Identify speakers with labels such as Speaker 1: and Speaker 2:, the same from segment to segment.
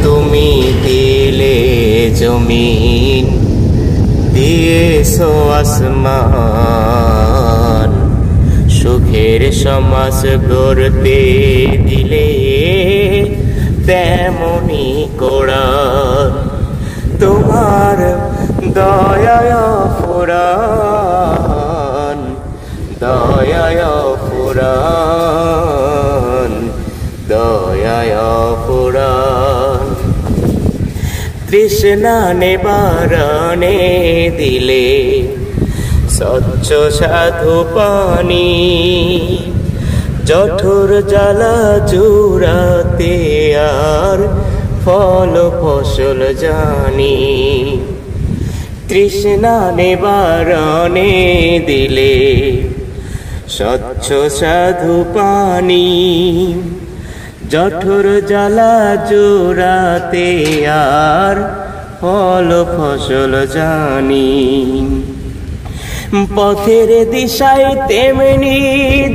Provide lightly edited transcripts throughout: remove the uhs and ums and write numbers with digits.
Speaker 1: তুমি দিলে জমিন, দিয়েছো আসমান, সুখের সমাজ গড়তে দিলে তেমনি কোরআন। তোমার দয়ায় ফুরান, দয়ায় ফুরান, দয়ায় ফুরান। তৃষ্ণা নিবারণে দিলে স্বচ্ছ সাধু পানি, জঠর জ্বালা জুড়াতে আর ফল ফসল জানি। তৃষ্ণা নিবারণে দিলে স্বচ্ছ সাধু পানি, জঠর জ্বালা জোড়াতে আর ফল ফসল জানি। পথের দিশায় তেমনি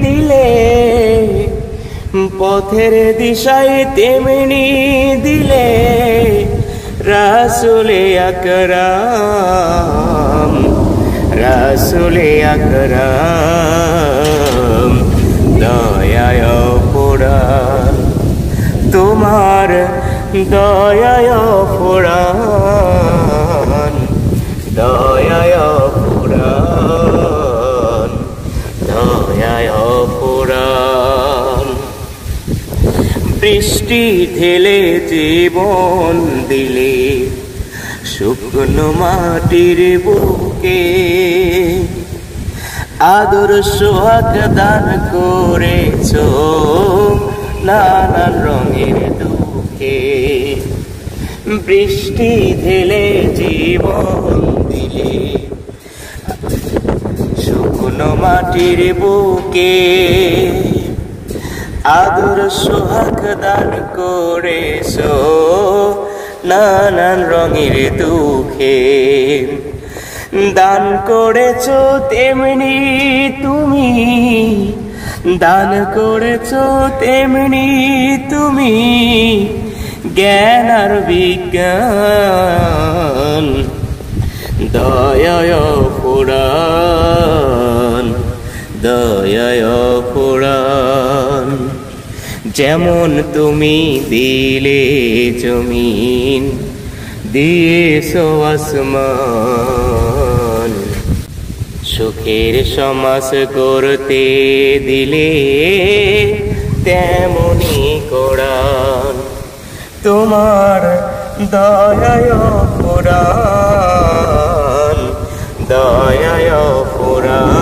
Speaker 1: দিলে, পথের দিশায় তেমনি দিলে রাসূলে আকরাম, রাসূলে আকরাম, দয়ায় ফুরান। তোমার দয়ায় ফুরান, দয়ায় ফুরান, দয়ায় ফুরান। বৃষ্টি ঢেলে জীবন দিলে শুকনো মাটির বুকে, আদর সোহাগ দান করেছো নানান রঙের দুঃখে। বৃষ্টি ঢেলে জীবন দিলে শুকনো মাটির বুকে, আদর সোহাগ দান করেছো নানান রঙের দুঃখে। দান করেছো তেমনি তুমি, দান করেছো তেমনি তুমি জ্ঞান আর বিজ্ঞান। দয়ায় ফুরান, দয়ায় ফুরান। যেমন তুমি দিলে জমিন, দিয়েছো আসমান, সুখের সমাজ গড়তে দিলে তেমনি কোরআন। তোমার দয়ায় ফুরান, দয়ায় ফুরান।